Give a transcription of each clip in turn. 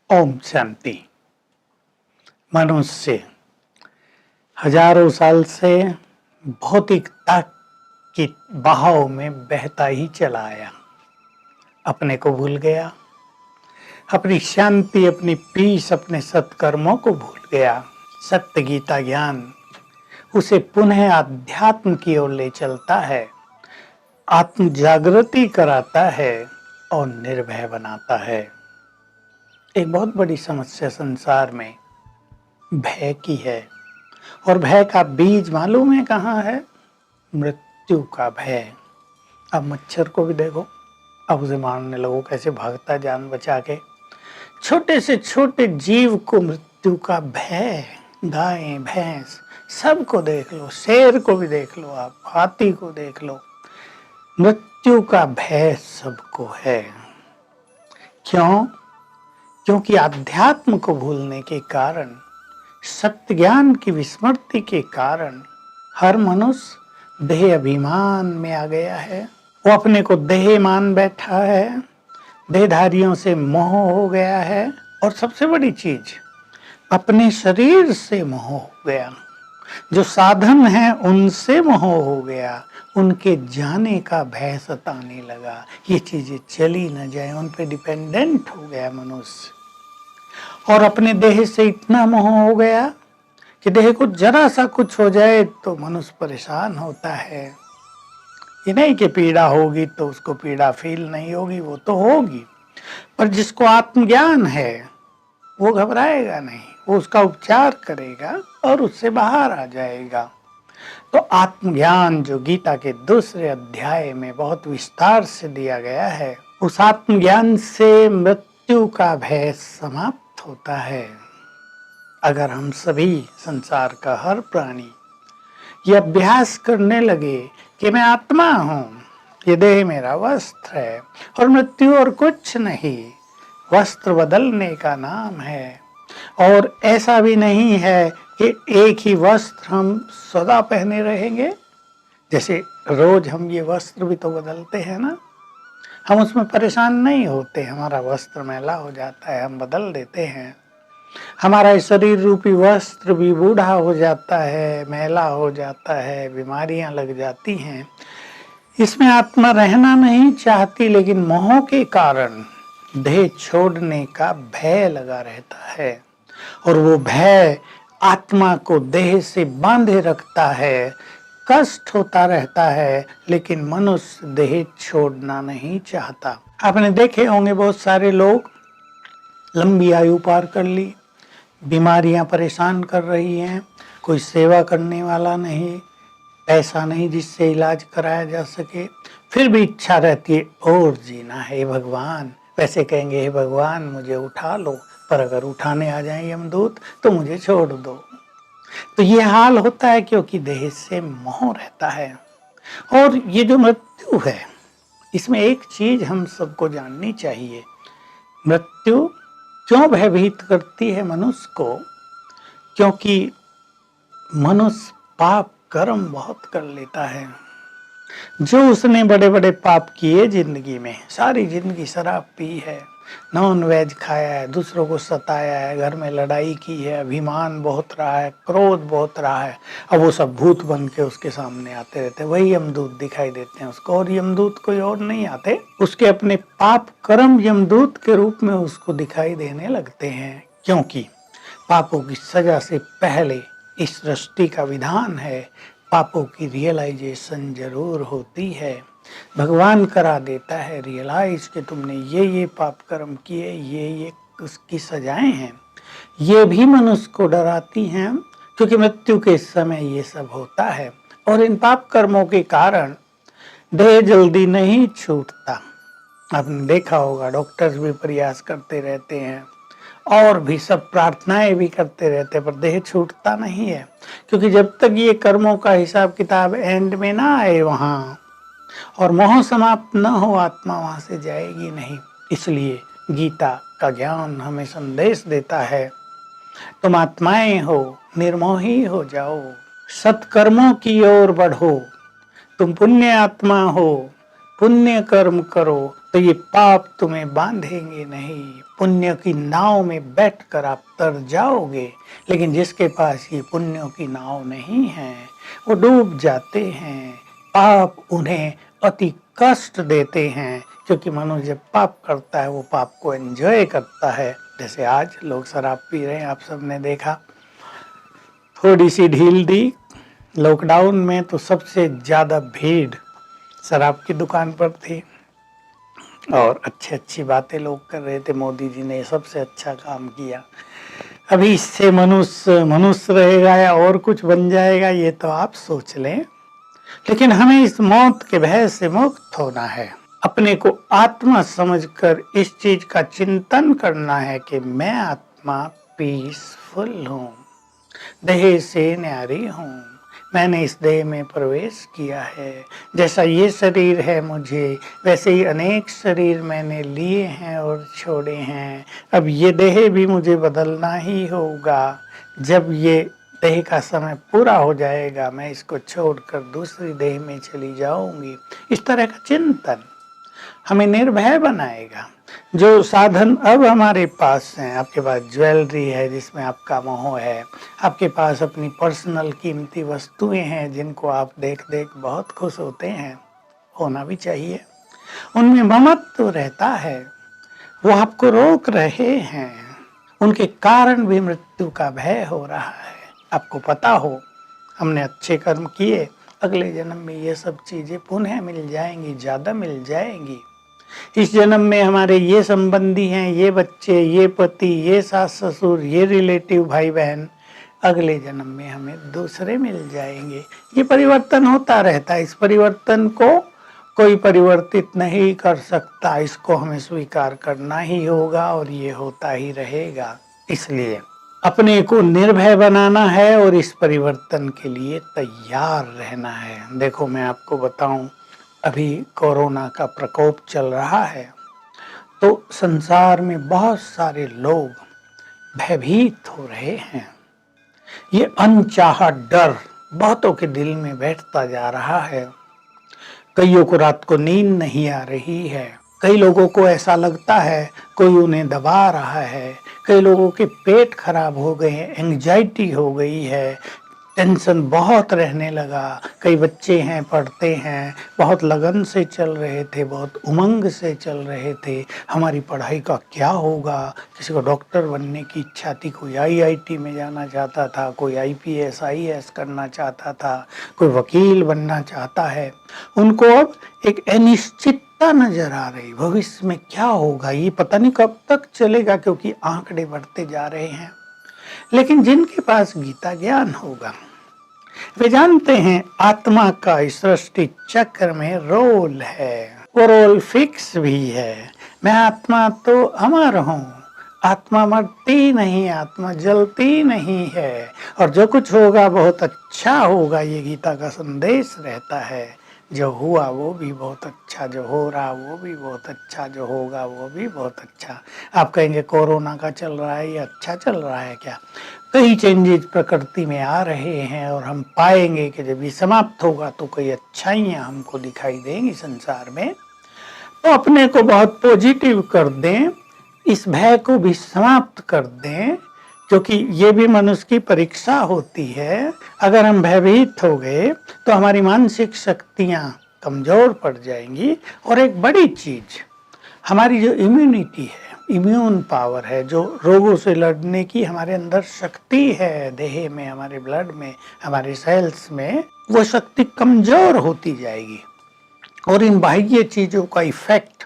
ओम शांति। मनुष्य हजारों साल से भौतिकता की बहाव में बहता ही चला आया, अपने को भूल गया, अपनी शांति, अपनी पीस, अपने सत्कर्मों को भूल गया। सत्य गीता ज्ञान उसे पुनः अध्यात्म की ओर ले चलता है, आत्म जागृति कराता है और निर्भय बनाता है। एक बहुत बड़ी समस्या संसार में भय की है, और भय का बीज मालूम है कहाँ है? मृत्यु का भय। अब मच्छर को भी देखो, अब उसे मारने लगो, कैसे भागता जान बचा के। छोटे से छोटे जीव को मृत्यु का भय। गाय भैंस सबको देख लो, शेर को भी देख लो, आप हाथी को देख लो, मृत्यु का भय सबको है। क्यों? क्योंकि अध्यात्म को भूलने के कारण, सत्य ज्ञान की विस्मृति के कारण हर मनुष्य देह अभिमान में आ गया है। वो अपने को देह मान बैठा है, देहधारियों से मोह हो गया है, और सबसे बड़ी चीज अपने शरीर से मोह हो गया। जो साधन है उनसे मोह हो गया, उनके जाने का भय सताने लगा। ये चीजें चली न जाए, उन पे डिपेंडेंट हो गया मनुष्य। और अपने देह से इतना मोह हो गया कि देह को जरा सा कुछ हो जाए तो मनुष्य परेशान होता है। ये नहीं कि पीड़ा होगी तो उसको पीड़ा फील नहीं होगी, वो तो होगी, पर जिसको आत्मज्ञान है वो घबराएगा नहीं, वो उसका उपचार करेगा और उससे बाहर आ जाएगा। तो आत्मज्ञान जो गीता के दूसरे अध्याय में बहुत विस्तार से दिया गया है, उस आत्मज्ञान से मृत्यु का भय समाप्त होता है। अगर हम सभी, संसार का हर प्राणी, ये अभ्यास करने लगे कि मैं आत्मा हूं, ये देह मेरा वस्त्र है और मृत्यु और कुछ नहीं, वस्त्र बदलने का नाम है। और ऐसा भी नहीं है कि एक ही वस्त्र हम सदा पहने रहेंगे। जैसे रोज हम ये वस्त्र भी तो बदलते हैं ना, हम उसमें परेशान नहीं होते। हमारा वस्त्र मैला हो जाता है, हम बदल देते हैं। हमारा शरीर रूपी वस्त्र भी बूढ़ा हो जाता है, मैला हो जाता है, बीमारियां लग जाती हैं। इसमें आत्मा रहना नहीं चाहती, लेकिन मोह के कारण देह छोड़ने का भय लगा रहता है, और वो भय आत्मा को देह से बांधे रखता है। कष्ट होता रहता है, लेकिन मनुष्य देह छोड़ना नहीं चाहता। आपने देखे होंगे बहुत सारे लोग लंबी आयु पार कर ली, बीमारियां परेशान कर रही हैं, कोई सेवा करने वाला नहीं, पैसा नहीं जिससे इलाज कराया जा सके, फिर भी इच्छा रहती है और जीना है भगवान। वैसे कहेंगे हे भगवान मुझे उठा लो, पर अगर उठाने आ जाए यमदूत तो मुझे छोड़ दो। तो ये हाल होता है क्योंकि देह से मोह रहता है। और ये जो मृत्यु है, इसमें एक चीज हम सबको जाननी चाहिए। मृत्यु क्यों भयभीत करती है मनुष्य को? क्योंकि मनुष्य पाप कर्म बहुत कर लेता है। जो उसने बड़े बड़े पाप किए जिंदगी में, सारी जिंदगी शराब पी है, नॉन वेज खाया है, दूसरों को सताया है, घर में लड़ाई की है, अभिमान बहुत रहा है, क्रोध बहुत रहा है, अब वो सब भूत बन के उसके सामने आते रहते, वही यमदूत दिखाई देते हैं उसको। और यमदूत कोई और नहीं आते, उसके अपने पाप कर्म यमदूत के रूप में उसको दिखाई देने लगते हैं। क्योंकि पापों की सजा से पहले इस सृष्टि का विधान है, पापों की रियलाइजेशन जरूर होती है। भगवान करा देता है रियलाइज कि तुमने ये पाप कर्म किए, ये उसकी सजाएं हैं। ये भी मनुष्य को डराती हैं, क्योंकि मृत्यु के समय ये सब होता है। और इन पाप कर्मों के कारण देह जल्दी नहीं छूटता। आपने देखा होगा डॉक्टर्स भी प्रयास करते रहते हैं और भी सब प्रार्थनाएं भी करते रहते, पर देह छूटता नहीं है। क्योंकि जब तक ये कर्मों का हिसाब किताब एंड में ना आए वहां, और मोह समाप्त न हो, आत्मा वहां से जाएगी नहीं। इसलिए गीता का ज्ञान हमें संदेश देता है, तुम आत्माएं हो, निर्मोही हो जाओ, सत्कर्मों की ओर बढ़ो। तुम पुण्य आत्मा हो, पुण्य कर्म करो, तो ये पाप तुम्हें बांधेंगे नहीं, पुण्य की नाव में बैठकर आप तर जाओगे। लेकिन जिसके पास ये पुण्यों की नाव नहीं है वो डूब जाते हैं। पाप उन्हें अति कष्ट देते हैं, क्योंकि मनुष्य जब पाप करता है वो पाप को एंजॉय करता है। जैसे आज लोग शराब पी रहे हैं, आप सबने देखा। थोड़ी सी ढील दी लॉकडाउन में तो सबसे ज्यादा भीड़ शराब की दुकान पर थी और अच्छी बातें लोग कर रहे थे। मोदी जी ने सबसे अच्छा काम किया। अभी इससे मनुष्य मनुष्य रहेगा या और कुछ बन जाएगा ये तो आप सोच लें। लेकिन हमें इस मौत के भय से मुक्त होना है। अपने को आत्मा समझकर इस चीज का चिंतन करना है कि मैं आत्मा पीसफुल हूँ, देह से न्यारी हूँ। मैंने इस देह में प्रवेश किया है। जैसा ये शरीर है मुझे, वैसे ही अनेक शरीर मैंने लिए हैं और छोड़े हैं। अब ये देह भी मुझे बदलना ही होगा। जब ये देह का समय पूरा हो जाएगा मैं इसको छोड़कर दूसरी देह में चली जाऊंगी। इस तरह का चिंतन हमें निर्भय बनाएगा। जो साधन अब हमारे पास हैं, आपके पास ज्वेलरी है जिसमें आपका मोह है, आपके पास अपनी पर्सनल कीमती वस्तुएं हैं जिनको आप देख देख बहुत खुश होते हैं, होना भी चाहिए। उनमें ममत्व रहता है, वो आपको रोक रहे हैं, उनके कारण भी मृत्यु का भय हो रहा है। आपको पता हो हमने अच्छे कर्म किए, अगले जन्म में ये सब चीजें पुनः मिल जाएंगी, ज्यादा मिल जाएंगी। इस जन्म में हमारे ये संबंधी हैं, ये बच्चे, ये पति, ये सास ससुर, ये रिलेटिव भाई बहन, अगले जन्म में हमें दूसरे मिल जाएंगे। ये परिवर्तन होता रहता है। इस परिवर्तन को कोई परिवर्तित नहीं कर सकता, इसको हमें स्वीकार करना ही होगा और ये होता ही रहेगा। इसलिए अपने को निर्भय बनाना है और इस परिवर्तन के लिए तैयार रहना है। देखो मैं आपको बताऊं, अभी कोरोना का प्रकोप चल रहा है तो संसार में बहुत सारे लोग भयभीत हो रहे हैं। ये अनचाहा डर बहुतों के दिल में बैठता जा रहा है। कईयों को रात को नींद नहीं आ रही है, कई लोगों को ऐसा लगता है कोई उन्हें दबा रहा है, कई लोगों के पेट खराब हो गए हैं, एंग्जाइटी हो गई है, टेंशन बहुत रहने लगा। कई बच्चे हैं पढ़ते हैं, बहुत लगन से चल रहे थे, बहुत उमंग से चल रहे थे, हमारी पढ़ाई का क्या होगा। किसी को डॉक्टर बनने की इच्छा थी, कोई आईआईटी में जाना चाहता था, कोई आईपीएस आईएएस करना चाहता था, कोई वकील बनना चाहता है। उनको अब एक अनिश्चितता नजर आ रही, भविष्य में क्या होगा ये पता नहीं कब तक चलेगा, क्योंकि आंकड़े बढ़ते जा रहे हैं। लेकिन जिनके पास गीता ज्ञान होगा वे जानते हैं आत्मा का इस सृष्टि चक्र में रोल है, वो रोल फिक्स भी है। मैं आत्मा तो अमर हूँ, आत्मा मरती नहीं, आत्मा जलती नहीं है, और जो कुछ होगा बहुत अच्छा होगा, ये गीता का संदेश रहता है। जो हुआ वो भी बहुत अच्छा, जो हो रहा वो भी बहुत अच्छा, जो होगा वो भी बहुत अच्छा। आप कहेंगे कोरोना का चल रहा है, ये अच्छा चल रहा है क्या? कई चेंजेस प्रकृति में आ रहे हैं और हम पाएंगे कि जब ये समाप्त होगा तो कई अच्छाइयाँ हमको दिखाई देंगी संसार में। तो अपने को बहुत पॉजिटिव कर दें, इस भय को भी समाप्त कर दें, क्योंकि ये भी मनुष्य की परीक्षा होती है। अगर हम भयभीत हो गए तो हमारी मानसिक शक्तियाँ कमजोर पड़ जाएंगी। और एक बड़ी चीज, हमारी जो इम्यूनिटी है, इम्यून पावर है, जो रोगों से लड़ने की हमारे अंदर शक्ति है, देह में, हमारे ब्लड में, हमारे सेल्स में, वो शक्ति कमजोर होती जाएगी और इन बाह्य चीजों का इफेक्ट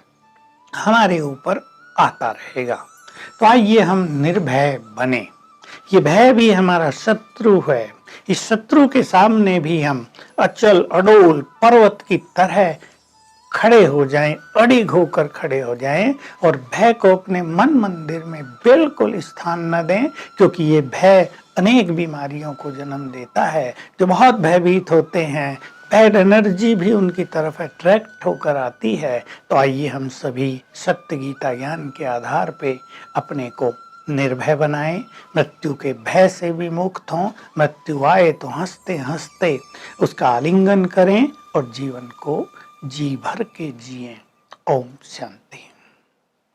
हमारे ऊपर आता रहेगा। तो आइए हम निर्भय बने। ये भय भी हमारा शत्रु है, इस शत्रु के सामने भी हम अचल अडोल पर्वत की तरह खड़े हो जाएं, अड़िग होकर खड़े हो जाएं और भय को अपने मन मंदिर में बिल्कुल स्थान न दें, क्योंकि ये भय अनेक बीमारियों को जन्म देता है। जो बहुत भयभीत होते हैं, बैड एनर्जी भी उनकी तरफ अट्रैक्ट होकर आती है। तो आइए हम सभी सत्य गीता ज्ञान के आधार पे अपने को निर्भय बनाएं, मृत्यु के भय से भी मुक्त हों, मृत्यु आए तो हंसते हंसते उसका आलिंगन करें और जीवन को जी भर के जिएं। ओम शांति।